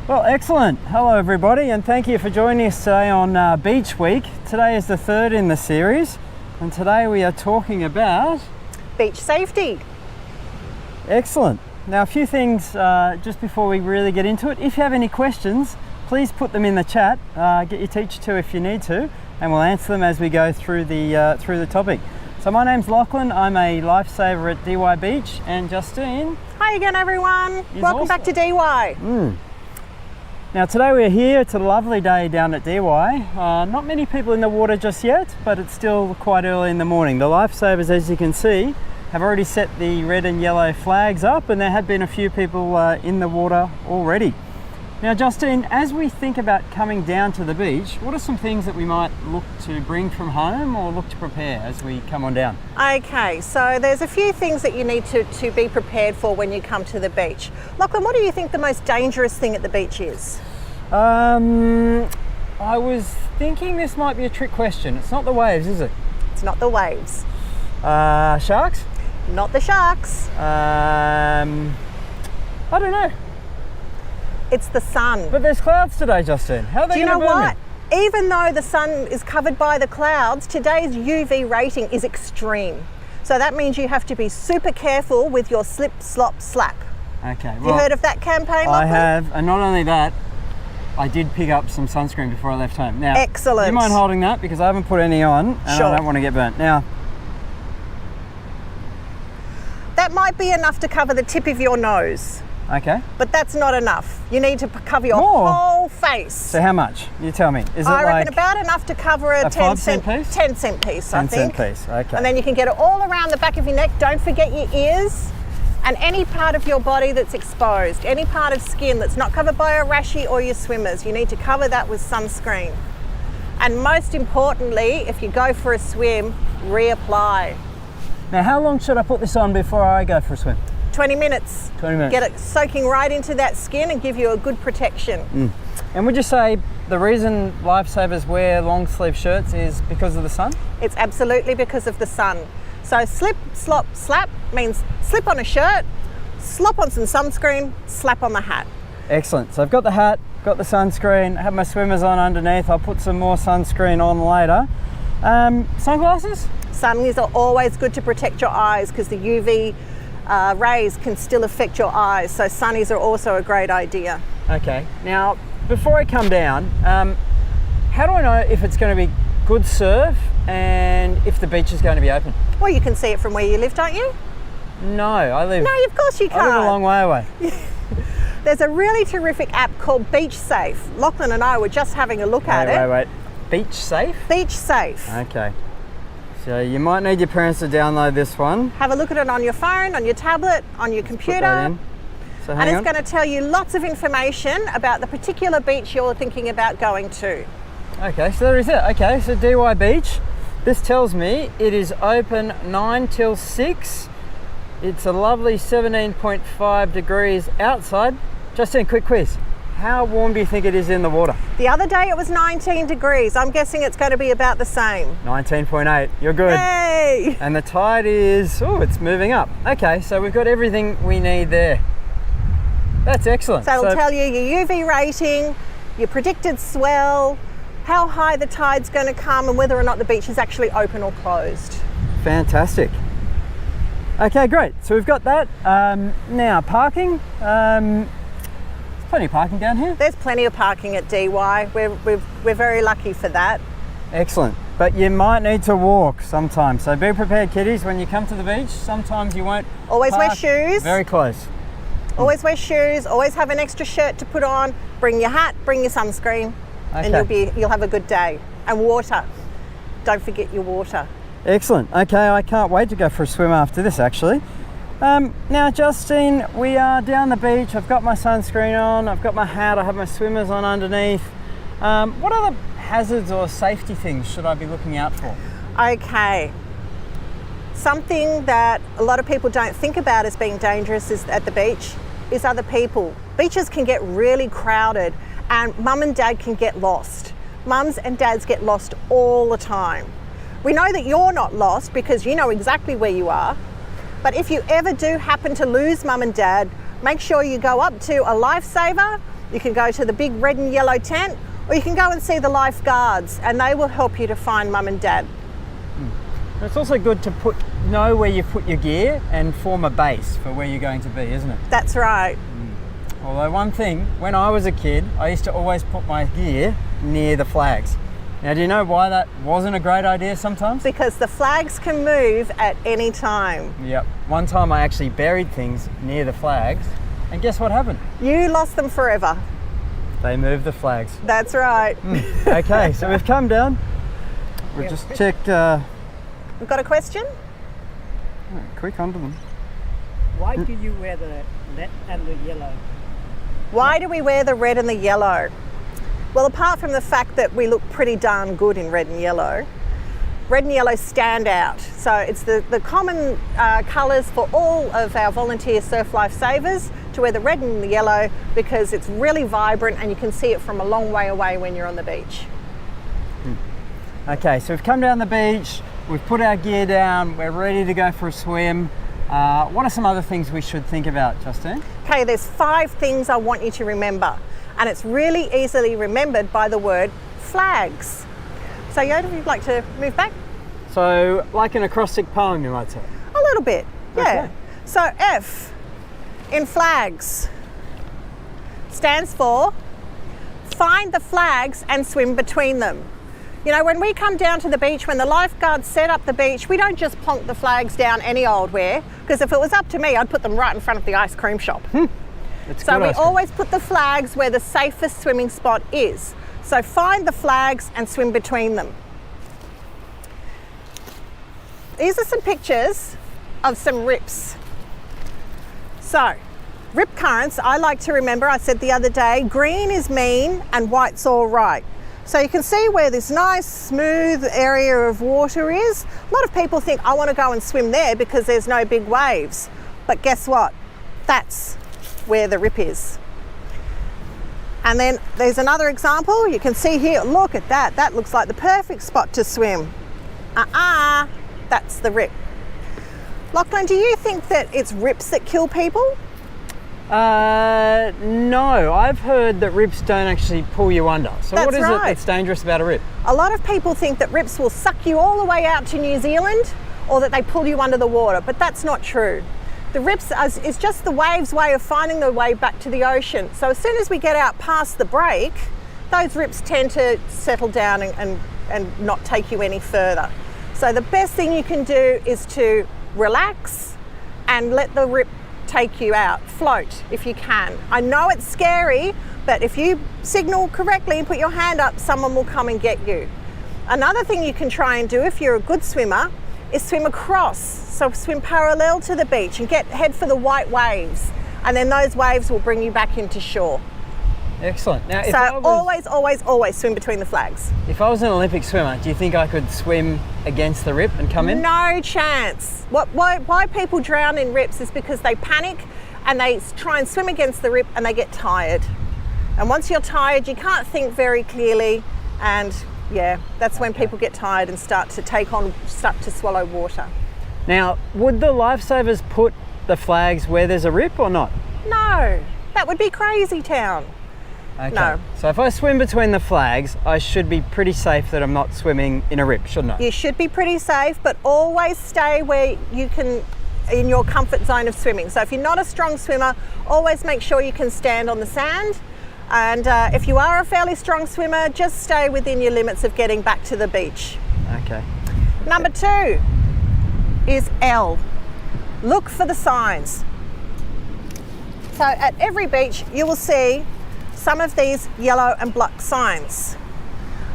Well, excellent. Hello everybody, and thank you for joining us today on Beach Week. Today is the third in the series, and today we are talking about beach safety. Excellent. Now, a few things just before we really get into it. If you have any questions, please put them in the chat. Get your teacher to if you need to, and we'll answer them as we go through the topic. So my name's Lachlan. I'm a lifesaver at DY Beach, and Justine. Hi again, everyone. Welcome back to DY. Now today we're here. It's a lovely day down at DY. Not many people in the water just yet, but it's still quite early in the morning. The lifesavers, as you can see, have already set the red and yellow flags up, and there have been a few people in the water already. Now Justine, as we think about coming down to the beach, what are some things that we might look to bring from home or look to prepare as we come on down? Okay, so there's a few things that you need to be prepared for when you come to the beach. Lachlan, what do you think the most dangerous thing at the beach is? I was thinking this might be a trick question. It's not the waves, is it? It's not the waves. Sharks? Not the sharks. I don't know. It's the sun. But there's clouds today, Justine. How are they going to burn me? Do you know what? Even though the sun is covered by the clouds, today's UV rating is extreme. So that means you have to be super careful with your slip, slop, slap. Okay. Well, you heard of that campaign, Lachlan? I have, and not only that, I did pick up some sunscreen before I left home. Now, excellent. Do you mind holding that? Because I haven't put any on, and sure. I don't want to get burnt. Now, that might be enough to cover the tip of your nose. Okay. But that's not enough. You need to cover your whole face. So how much? You tell me. Is it I reckon about enough to cover a 10 cent piece? 10 cent piece, I think. 10 cent piece, okay. And then you can get it all around the back of your neck. Don't forget your ears and any part of your body that's exposed, any part of skin that's not covered by a rashie or your swimmers. You need to cover that with sunscreen. And most importantly, if you go for a swim, reapply. Now, how long should I put this on before I go for a swim? 20 minutes. 20 minutes. Get it soaking right into that skin and give you a good protection. And would you say the reason lifesavers wear long sleeve shirts is because of the sun? It's absolutely because of the sun. So slip, slop, slap means slip on a shirt, slop on some sunscreen, slap on the hat. Excellent. So I've got the hat, got the sunscreen, I have my swimmers on underneath. I'll put some more sunscreen on later. Sunglasses? Sunnies are always good to protect your eyes because the UV rays can still affect your eyes. So sunnies are also a great idea. Okay. Now, before I come down, how do I know if it's going to be good surf and if the beach is going to be open? Well, you can see it from where you live, don't you? No, I live... No, of course you can't. I live a long way away. There's a really terrific app called Beach Safe. Lachlan and I were just having a look at it. Wait. Beach Safe? Beach Safe. Okay. So you might need your parents to download this one. Have a look at it on your phone, on your tablet, on your computer. So and it's going to tell you lots of information about the particular beach you're thinking about going to. Okay, so there is it. Okay, so DY Beach. This tells me it is open 9 till 6. It's a lovely 17.5 degrees outside. Justine, quick quiz. How warm do you think it is in the water? The other day it was 19 degrees. I'm guessing it's going to be about the same. 19.8. You're good. Yay! And the tide is, it's moving up. Okay, so we've got everything we need there. That's excellent. So it'll tell you your UV rating, your predicted swell, how high the tide's going to come, and whether or not the beach is actually open or closed. Fantastic. Okay, great. So we've got that. Now, parking. Plenty of parking down here. There's plenty of parking at DY. We're very lucky for that. Excellent. But you might need to walk sometimes. So be prepared, kiddies, when you come to the beach. Sometimes you won't. Always wear shoes. Very close. Always wear shoes. Always have an extra shirt to put on. Bring your hat. Bring your sunscreen, and you'll have a good day. And water. Don't forget your water. Excellent. Okay, I can't wait to go for a swim after this, actually. Now, Justine, we are down the beach. I've got my sunscreen on. I've got my hat. I have my swimmers on underneath. What other hazards or safety things should I be looking out for? Okay. Something that a lot of people don't think about as being dangerous at the beach is other people. Beaches can get really crowded and mum and dad can get lost. Mums and dads get lost all the time. We know that you're not lost because you know exactly where you are. But if you ever do happen to lose mum and dad, make sure you go up to a lifesaver You can go to the big red and yellow tent, or you can go and see the lifeguards, and they will help you to find mum and dad. It's also good to know where you've put your gear and form a base for where you're going to be, isn't it? That's right. Although one thing, when I was a kid, I used to always put my gear near the flags. Now, do you know why that wasn't a great idea sometimes? Because the flags can move at any time. Yep. One time I actually buried things near the flags, and guess what happened? You lost them forever. They moved the flags. That's right. Okay, so we've come down. We've just checked. We've got a question? Quick, onto them. Why do you wear the red and the yellow? Why do we wear the red and the yellow? Well, apart from the fact that we look pretty darn good in red and yellow stand out. So it's the common colours for all of our volunteer surf lifesavers to wear the red and the yellow, because it's really vibrant and you can see it from a long way away when you're on the beach. Okay, so we've come down the beach, we've put our gear down, we're ready to go for a swim. What are some other things we should think about, Justine? Okay, there's 5 things I want you to remember, and it's really easily remembered by the word flags. So Yoda, if you'd like to move back? So, like an acrostic poem, you might say? A little bit, yeah. Okay. So F in flags stands for find the flags and swim between them. You know, when we come down to the beach, when the lifeguards set up the beach, we don't just plonk the flags down any old where, because if it was up to me, I'd put them right in front of the ice cream shop. So we always put the flags where the safest swimming spot is. So find the flags and swim between them. These are some pictures of some rips. So, rip currents, I like to remember, I said the other day, green is mean and white's all right. So you can see where this nice smooth area of water is. A lot of people think, I want to go and swim there because there's no big waves. But guess what? That's where the rip is. And then there's another example. You can see here, look at that. That looks like the perfect spot to swim. That's the rip. Lachlan, do you think that it's rips that kill people? No, I've heard that rips don't actually pull you under. So That's what is right. it that's dangerous about a rip? A lot of people think that rips will suck you all the way out to New Zealand, or that they pull you under the water, but that's not true. The rips is just the waves' way of finding their way back to the ocean. So as soon as we get out past the break, those rips tend to settle down and not take you any further. So the best thing you can do is to relax and let the rip take you out. Float if you can. I know it's scary, but if you signal correctly and put your hand up, someone will come and get you. Another thing you can try and do if you're a good swimmer is swim across. So swim parallel to the beach and head for the white waves, and then those waves will bring you back into shore. Excellent. Now, always swim between the flags. If I was an Olympic swimmer, do you think I could swim against the rip and come in? No chance. Why people drown in rips is because they panic and they try and swim against the rip and they get tired. And once you're tired, you can't think very clearly, and yeah, that's when people get tired and start to swallow water. Now, would the lifesavers put the flags where there's a rip or not? No, that would be crazy town. Okay. No. So if I swim between the flags, I should be pretty safe that I'm not swimming in a rip, shouldn't I? You should be pretty safe, but always stay where you can, in your comfort zone of swimming. So if you're not a strong swimmer, always make sure you can stand on the sand. And if you are a fairly strong swimmer, just stay within your limits of getting back to the beach. Okay. Number 2 is L. Look for the signs. So at every beach, you will see some of these yellow and black signs.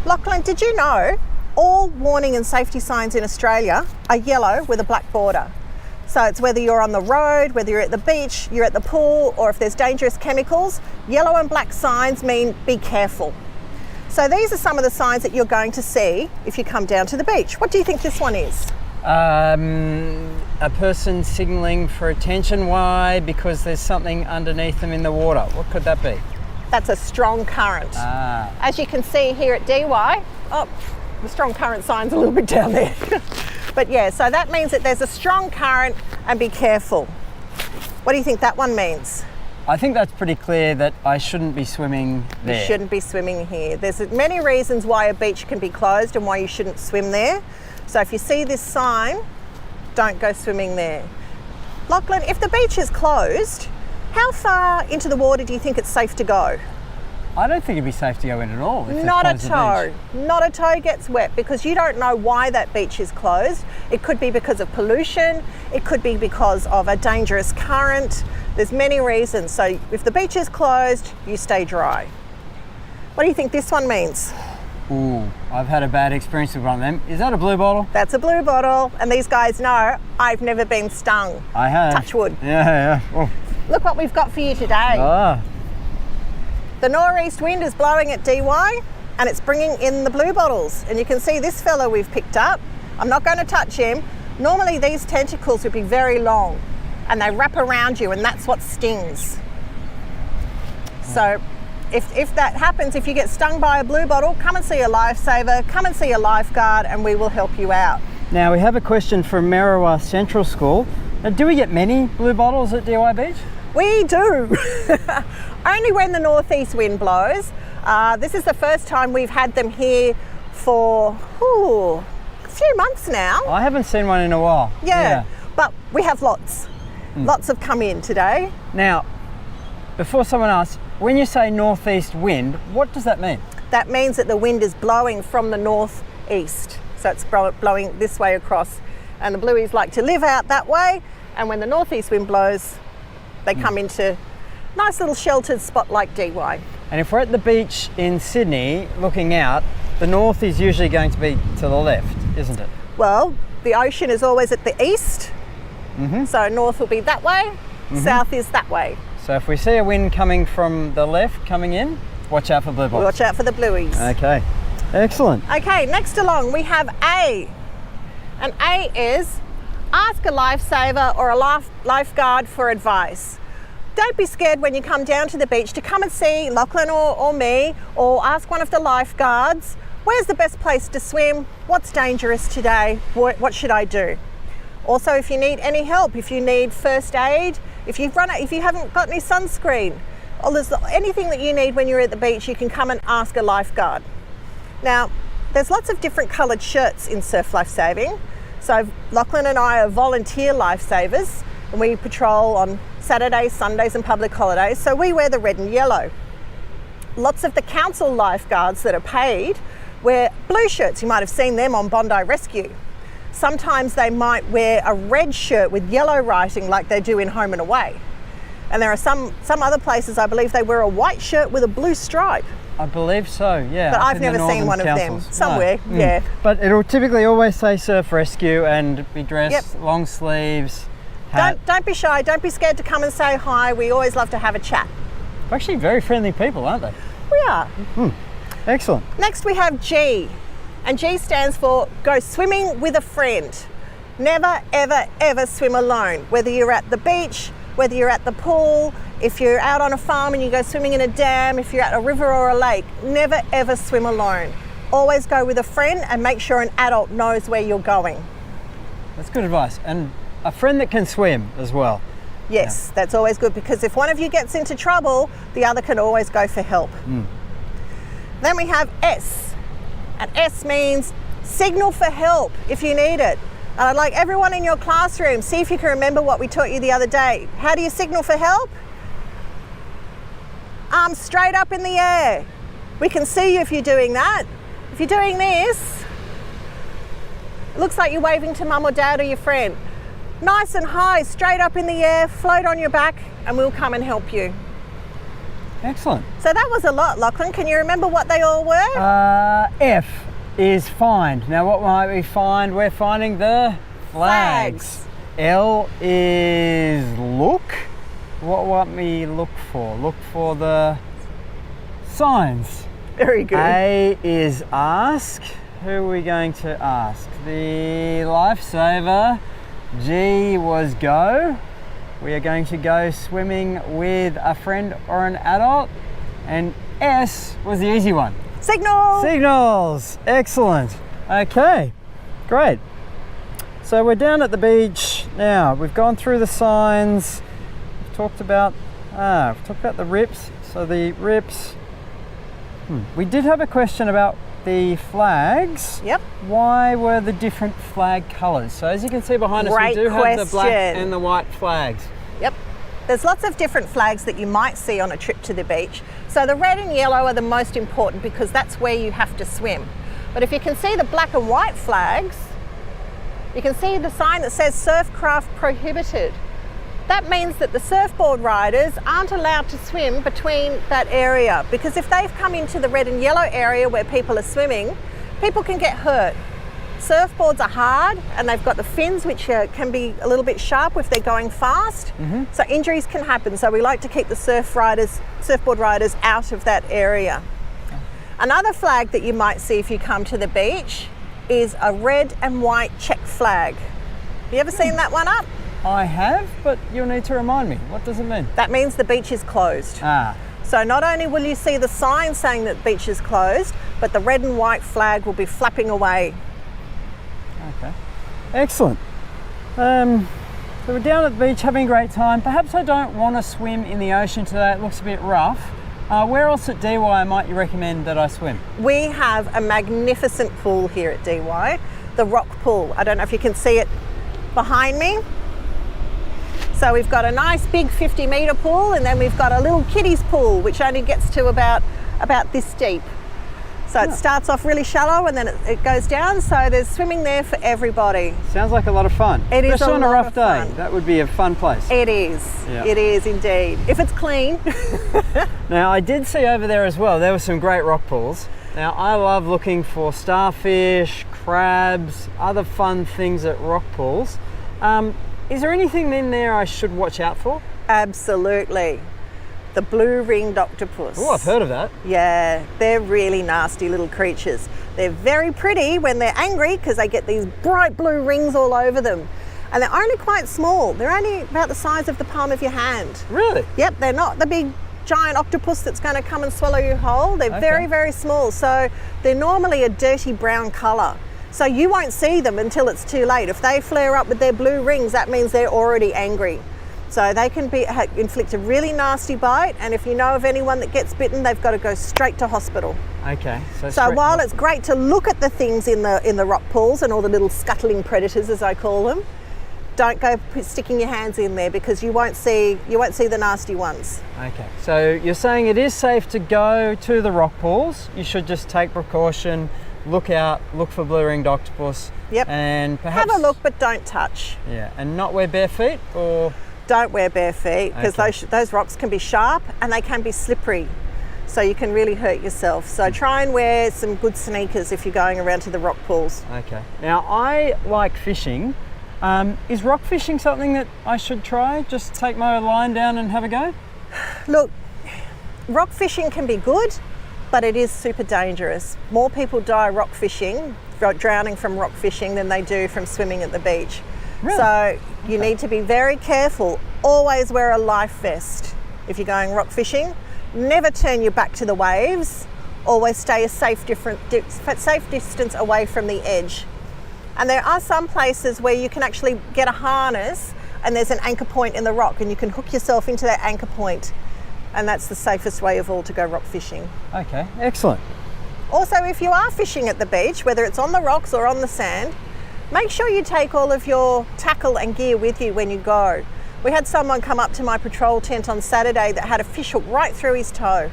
Lachlan, did you know all warning and safety signs in Australia are yellow with a black border? So it's whether you're on the road, whether you're at the beach, you're at the pool, or if there's dangerous chemicals, yellow and black signs mean be careful. So these are some of the signs that you're going to see if you come down to the beach. What do you think this one is? A person signalling for attention. Why? Because there's something underneath them in the water. What could that be? That's a strong current. As you can see here at DY, the strong current sign's a little bit down there. But yeah, so that means that there's a strong current and be careful. What do you think that one means? I think that's pretty clear that I shouldn't be swimming there. You shouldn't be swimming here. There's many reasons why a beach can be closed and why you shouldn't swim there. So if you see this sign, don't go swimming there. Lachlan, if the beach is closed, how far into the water do you think it's safe to go? I don't think it'd be safe to go in at all. If Not a they close the toe. beach. Not a toe gets wet because you don't know why that beach is closed. It could be because of pollution. It could be because of a dangerous current. There's many reasons. So if the beach is closed, you stay dry. What do you think this one means? Ooh, I've had a bad experience with one of them. Is that a blue bottle? That's a blue bottle, and these guys know I've never been stung. I have. Touch wood. Yeah. Oh. Look what we've got for you today. Ah. The northeast wind is blowing at DY and it's bringing in the blue bottles. And you can see this fella we've picked up. I'm not going to touch him. Normally these tentacles would be very long and they wrap around you and that's what stings. So if that happens, if you get stung by a blue bottle, come and see a lifesaver, come and see a lifeguard and we will help you out. Now we have a question from Merriwa Central School. Now, do we get many blue bottles at DY Beach? We do. Only when the northeast wind blows. This is the first time we've had them here for a few months now. I haven't seen one in a while. Yeah. But we have lots. Lots have come in today. Now, before someone asks, when you say northeast wind, what does that mean? That means that the wind is blowing from the northeast. So it's blowing this way across. And the blueies like to live out that way. And when the northeast wind blows, they come into a nice little sheltered spot like DY. And if we're at the beach in Sydney looking out, the north is usually going to be to the left, isn't it? Well, the ocean is always at the east. So north will be that way, south is that way. So if we see a wind coming from the left coming in, watch out for blue bottles. Watch out for the blueies. Okay, excellent. Okay, next along we have A. And A is ask a lifesaver or a lifeguard for advice. Don't be scared when you come down to the beach to come and see Lachlan or me, or ask one of the lifeguards, where's the best place to swim? What's dangerous today? What should I do? Also, if you need any help, if you need first aid, if you haven't got any sunscreen, or there's anything that you need when you're at the beach, you can come and ask a lifeguard. Now, there's lots of different coloured shirts in surf lifesaving. So Lachlan and I are volunteer lifesavers and we patrol on Saturdays, Sundays and public holidays. So we wear the red and yellow. Lots of the council lifeguards that are paid wear blue shirts. You might have seen them on Bondi Rescue. Sometimes they might wear a red shirt with yellow writing like they do in Home and Away. And there are some other places, I believe, they wear a white shirt with a blue stripe. I believe so, yeah. But I've never seen one of them. Somewhere, yeah. But it'll typically always say surf rescue and be dressed long sleeves. Hat. Don't be shy, don't be scared to come and say hi. We always love to have a chat. They're actually very friendly people, aren't they? We are. Excellent. Next we have G. And G stands for go swimming with a friend. Never, ever, ever swim alone. Whether you're at the beach, whether you're at the pool, if you're out on a farm and you go swimming in a dam, if you're at a river or a lake, never, ever swim alone. Always go with a friend and make sure an adult knows where you're going. That's good advice. And a friend that can swim as well. Yes, that's always good because if one of you gets into trouble, the other can always go for help. Then we have S. And S means signal for help if you need it. And I'd like everyone in your classroom, see if you can remember what we taught you the other day. How do you signal for help? Arms straight up in the air. We can see you if you're doing that. If you're doing this, it looks like you're waving to mum or dad or your friend. Nice and high, straight up in the air, float on your back, and we'll come and help you. Excellent. So that was a lot, Lachlan. Can you remember what they all were? F is find. Now what might we find? We're finding the flags. L is look. What might we look for? Look for the signs. Very good. A is ask. Who are we going to ask? The lifesaver. G was go. We are going to go swimming with a friend or an adult. And S was the easy one. Signal! Signals! Excellent. Okay, great. So we're down at the beach now. We've gone through the signs. We've talked about We've talked about the rips. So the rips, we did have a question about the flags. Yep. Why were the different flag colours? So as you can see behind us, we Great do have the black question. and the white flags. Yep. There's lots of different flags that you might see on a trip to the beach. So the red and yellow are the most important because that's where you have to swim. But if you can see the black and white flags, you can see the sign that says surfcraft prohibited. That means that the surfboard riders aren't allowed to swim between that area, because if they've come into the red and yellow area where people are swimming, people can get hurt. Surfboards are hard and they've got the fins which can be a little bit sharp if they're going fast. So injuries can happen. So we like to keep the surfboard riders out of that area. Another flag that you might see if you come to the beach is a red and white check flag. Have you ever seen that one up? I have, but you'll need to remind me. What does it mean? That means the beach is closed. So not only will you see the sign saying that the beach is closed, but the red and white flag will be flapping away. Okay, excellent. So we're down at the beach having a great time. Perhaps I don't want to swim in the ocean today. It looks a bit rough. Where else at DY might you recommend that I swim? We have a magnificent pool here at DY, the rock pool. I don't know if you can see it behind me. So we've got a nice big 50-metre pool, and then we've got a little kiddies pool which only gets to about this deep. So it starts off really shallow and then it goes down, so there's swimming there for everybody. Sounds like a lot of fun. It is Especially on a rough day. fun. That would be a fun place. It is. Yeah. It is indeed. If it's clean. Now I did see over there as well, there were some great rock pools. Now I love looking for starfish, crabs, other fun things at rock pools. Is there anything in there I should watch out for? Absolutely. The blue-ringed octopus. Oh, I've heard of that. Yeah, they're really nasty little creatures. They're very pretty when they're angry because they get these bright blue rings all over them. And they're only quite small. They're only about the size of the palm of your hand. Really? Yep, they're not the big giant octopus that's going to come and swallow you whole. They're very, very small. So they're normally a dirty brown colour. So you won't see them until it's too late. If they flare up with their blue rings, that means they're already angry. So they can inflict a really nasty bite, and if you know of anyone that gets bitten, they've got to go straight to hospital. Okay. So while it's great to look at the things in the rock pools and all the little scuttling predators, as I call them, don't go sticking your hands in there because you won't see the nasty ones. Okay. So you're saying it is safe to go to the rock pools. You should just take precaution, look for blue-ringed octopus. Yep. And perhaps have a look, but don't touch. Yeah. And not wear bare feet, or don't wear bare feet because those rocks can be sharp and they can be slippery, so you can really hurt yourself. So try and wear some good sneakers if you're going around to the rock pools. Okay. Now I like fishing. Is rock fishing something that I should try? Just take my line down and have a go? Look, rock fishing can be good, but it is super dangerous. More people die rock fishing, drowning from rock fishing, than they do from swimming at the beach. Really? So you need to be very careful. Always wear a life vest if you're going rock fishing. Never turn your back to the waves. Always stay a safe distance away from the edge. And there are some places where you can actually get a harness and there's an anchor point in the rock and you can hook yourself into that anchor point. And that's the safest way of all to go rock fishing. Okay, excellent. Also, if you are fishing at the beach, whether it's on the rocks or on the sand, make sure you take all of your tackle and gear with you when you go. We had someone come up to my patrol tent on Saturday that had a fish hook right through his toe.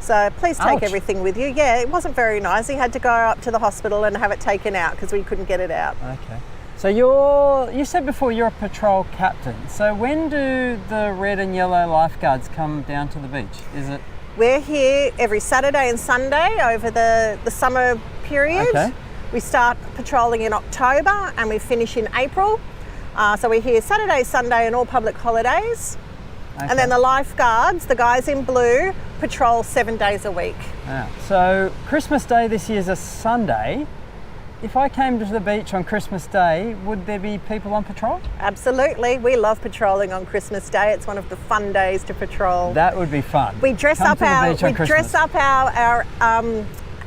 So please take everything with you. Yeah, it wasn't very nice. He had to go up to the hospital and have it taken out because we couldn't get it out. Okay. So you said before you're a patrol captain. So when do the red and yellow lifeguards come down to the beach? Is it? We're here every Saturday and Sunday over the summer period. Okay. We start patrolling in October and we finish in April. So we're here Saturday, Sunday and all public holidays. Okay. And then the lifeguards, the guys in blue, patrol 7 days a week. So Christmas Day this year is a Sunday. If I came to the beach on Christmas Day, would there be people on patrol? Absolutely. We love patrolling on Christmas Day. It's one of the fun days to patrol. That would be fun. We dress up our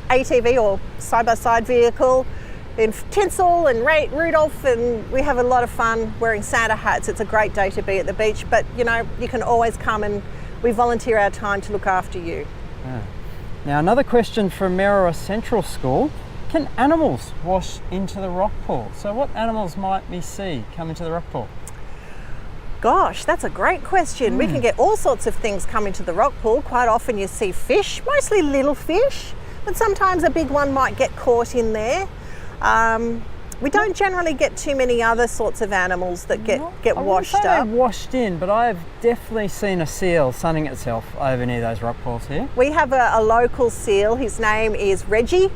ATV or side-by-side vehicle in tinsel and Rudolph, and we have a lot of fun wearing Santa hats. It's a great day to be at the beach, but you know, you can always come and we volunteer our time to look after you. Yeah. Now another question from Merriwa Central School. Can animals wash into the rock pool? So what animals might we see come into the rock pool? Gosh, that's a great question. We can get all sorts of things come into the rock pool. Quite often you see fish, mostly little fish, but sometimes a big one might get caught in there. We don't generally get too many other sorts of animals that get washed up. They're washed in, but I've definitely seen a seal sunning itself over near those rock pools here. We have a local seal. His name is Reggie,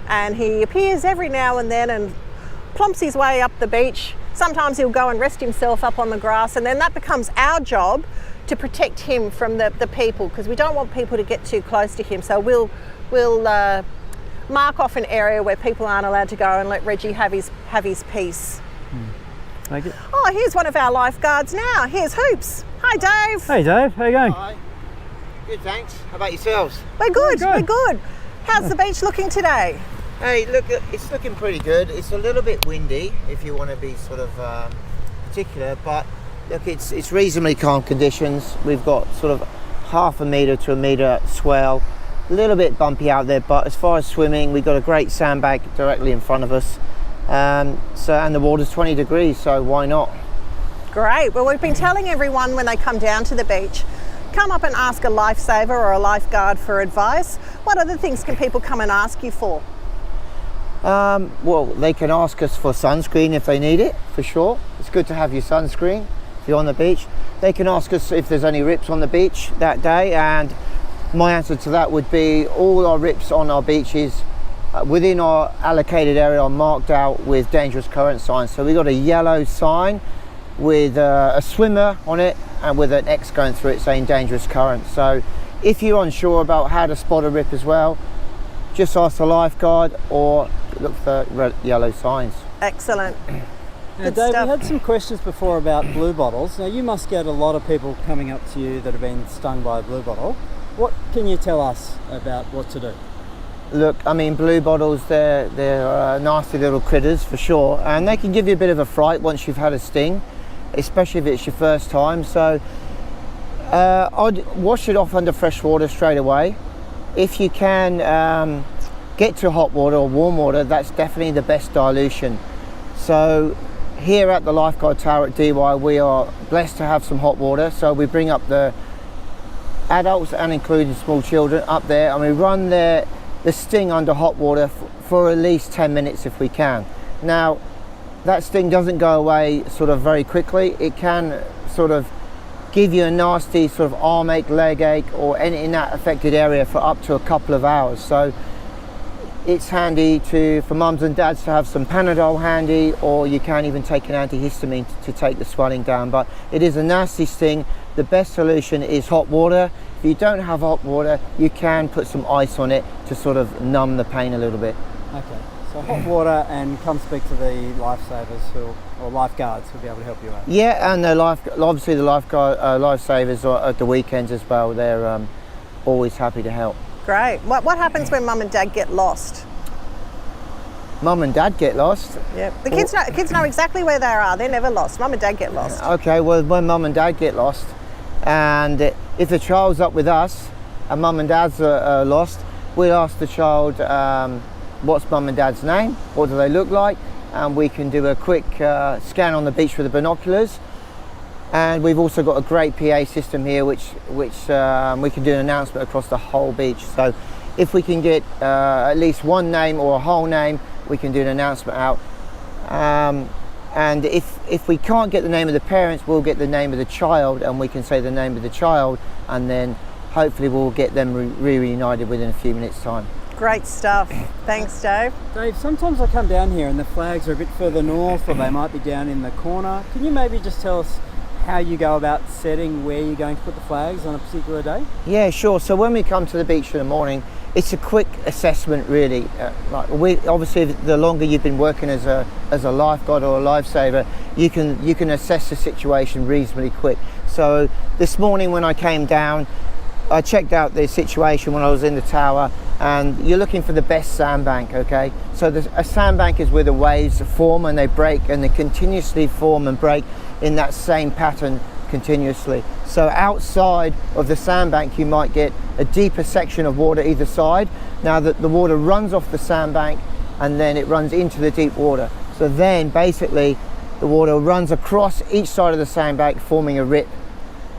and he appears every now and then and plumps his way up the beach. Sometimes he'll go and rest himself up on the grass, and then that becomes our job to protect him from the people, because we don't want people to get too close to him. So we'll mark off an area where people aren't allowed to go and let Reggie have his piece. Like it? Oh, here's one of our lifeguards now. Here's Hoops. Hi, Dave. Hey Dave, how you going? Hi. Good, thanks. How about yourselves? We're good. Good. We're good. How's the beach looking today? Hey, look, it's looking pretty good. It's a little bit windy, if you want to be sort of particular, but look, it's reasonably calm conditions. We've got sort of 1/2 metre to 1 metre swell. A little bit bumpy out there, but as far as swimming, we've got a great sandbank directly in front of us. And the water's 20 degrees, so why not? Great. Well, we've been telling everyone when they come down to the beach, come up and ask a lifesaver or a lifeguard for advice. What other things can people come and ask you for? Well, they can ask us for sunscreen if they need it, for sure. It's good to have your sunscreen if you're on the beach. They can ask us if there's any rips on the beach that day, and my answer to that would be all our rips on our beaches within our allocated area are marked out with dangerous current signs. So we've got a yellow sign with a swimmer on it and with an X going through it saying dangerous current. So if you're unsure about how to spot a rip as well, just ask the lifeguard or look for yellow signs. Excellent. Now, Good Dave, stuff. we had some questions before about blue bottles. Now you must get a lot of people coming up to you that have been stung by a blue bottle. What can you tell us about what to do? Look, I mean, blue bottles, they're nasty little critters for sure, and they can give you a bit of a fright once you've had a sting, especially if it's your first time. So I'd wash it off under fresh water straight away. If you can get to hot water or warm water, that's definitely the best dilution. So here at the Lifeguard Tower at DY, we are blessed to have some hot water. So we bring up the adults and including small children up there, and we run the sting under hot water for at least 10 minutes if we can. Now, that sting doesn't go away sort of very quickly. It can sort of give you a nasty sort of arm ache, leg ache, or any in that affected area for up to a couple of hours. So it's handy for mums and dads to have some Panadol handy, or you can even take an antihistamine to take the swelling down. But it is a nasty sting. The best solution is hot water. If you don't have hot water, you can put some ice on it to sort of numb the pain a little bit. Okay, so hot water, and come speak to the lifesavers or lifeguards who'll be able to help you out. Yeah, and obviously the lifesavers are at the weekends as well. They're always happy to help. Great. What happens when mum and dad get lost? Mum and dad get lost. Yep. The kids know exactly where they are. They're never lost. Mum and dad get lost. Okay, well, when mum and dad get lost, and if the child's up with us and mum and dad's are lost, we'll ask the child what's mum and dad's name, what do they look like, and we can do a quick scan on the beach with the binoculars. And we've also got a great PA system here which we can do an announcement across the whole beach. So if we can get at least one name or a whole name, we can do an announcement out. And if we can't get the name of the parents, we'll get the name of the child, and we can say the name of the child, and then hopefully we'll get them reunited within a few minutes' time. Great stuff. Thanks, Dave. Dave, sometimes I come down here and the flags are a bit further north, or they might be down in the corner. Can you maybe just tell us how you go about setting where you're going to put the flags on a particular day? Yeah, sure. So when we come to the beach in the morning, it's a quick assessment, really. Obviously, the longer you've been working as a lifeguard or a lifesaver, you can assess the situation reasonably quick. So this morning when I came down, I checked out the situation when I was in the tower, and you're looking for the best sandbank, okay? So a sandbank is where the waves form and they break, and they continuously form and break in that same pattern continuously. So outside of the sandbank you might get a deeper section of water either side. Now that the water runs off the sandbank and then it runs into the deep water. So then basically the water runs across each side of the sandbank, forming a rip.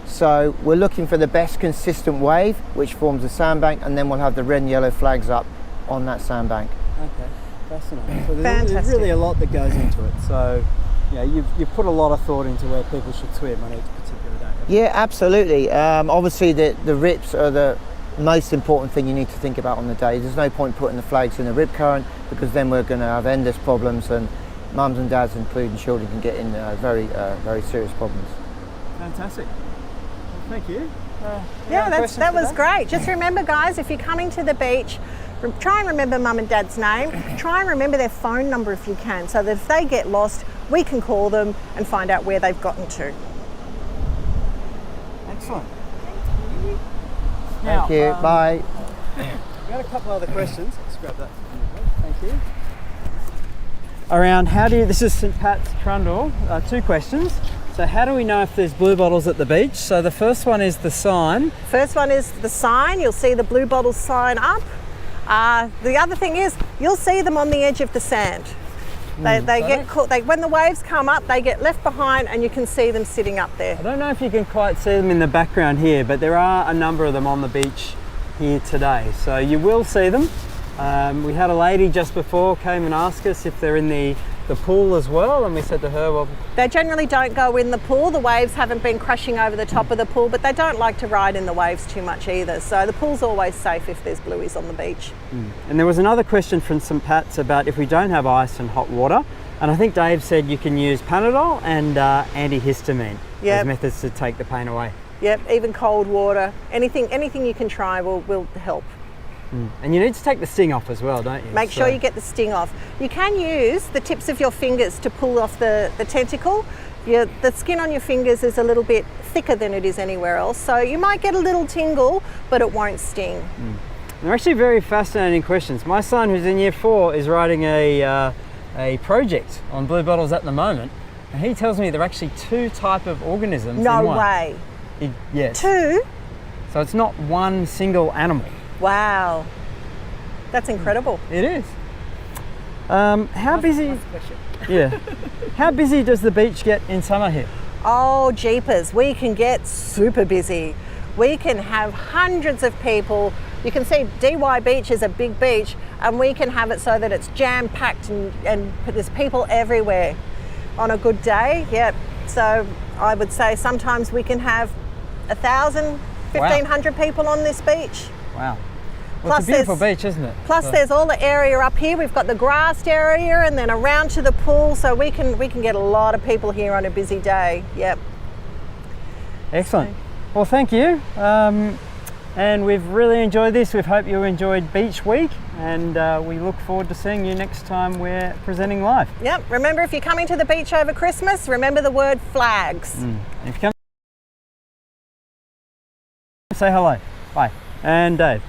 So we're looking for the best consistent wave which forms a sandbank, and then we'll have the red and yellow flags up on that sandbank. Okay, fascinating. So there's really a lot that goes into it. So yeah, you've put a lot of thought into where people should swim on each particular day. Yeah, absolutely. Obviously the rips are the most important thing you need to think about on the day. There's no point putting the flags in the rip current, because then we're going to have endless problems, and mums and dads, including children, can get in very serious problems. Fantastic. Well, thank you. Yeah, that was great. Just remember, guys, if you're coming to the beach, try and remember mum and dad's name. Try and remember their phone number if you can, so that if they get lost, we can call them and find out where they've gotten to. Excellent. Thank you. Bye. We got a couple other questions. Let's grab that. Thank you. Around this is St Pat's Trundle, 2 questions. So how do we know if there's blue bottles at the beach? So the first one is the sign. First one is the sign. You'll see the blue bottles sign up. The other thing is you'll see them on the edge of the sand. They get caught. When the waves come up, they get left behind, and you can see them sitting up there. I don't know if you can quite see them in the background here, but there are a number of them on the beach here today. So you will see them. We had a lady just before came and asked us if they're in the pool as well, and we said to her, well, they generally don't go in the pool. The waves haven't been crashing over the top of the pool, but they don't like to ride in the waves too much either. So the pool's always safe if there's blueies on the beach. And there was another question from St Pat's about if we don't have ice and hot water, and I think Dave said you can use Panadol and antihistamine as methods to take the pain away. Yep, even cold water, anything you can try will help. And you need to take the sting off as well, don't you? Make sure you get the sting off. You can use the tips of your fingers to pull off the tentacle. The skin on your fingers is a little bit thicker than it is anywhere else, so you might get a little tingle, but it won't sting. They're actually very fascinating questions. My son, who's in year 4, is writing a project on blue bottles at the moment, and he tells me there are actually 2 types of organisms No in one. way. Yes. 2? So it's not one single animal. Wow, that's incredible. It is. How busy? Yeah. How busy does the beach get in summer here? Oh, jeepers, we can get super busy. We can have hundreds of people. You can see DY Beach is a big beach, and we can have it so that it's jam-packed and there's people everywhere on a good day. Yep. So I would say sometimes we can have 1,000, 1,500 people on this beach. Wow. Well, it's a beautiful beach, isn't it? Plus there's all the area up here. We've got the grassed area and then around to the pool, so we can get a lot of people here on a busy day. Yep. Excellent. Well, thank you. And we've really enjoyed this. We hope you enjoyed Beach Week, and we look forward to seeing you next time we're presenting live. Yep. Remember, if you're coming to the beach over Christmas, remember the word flags. If you come, say hello. Bye. And Dave.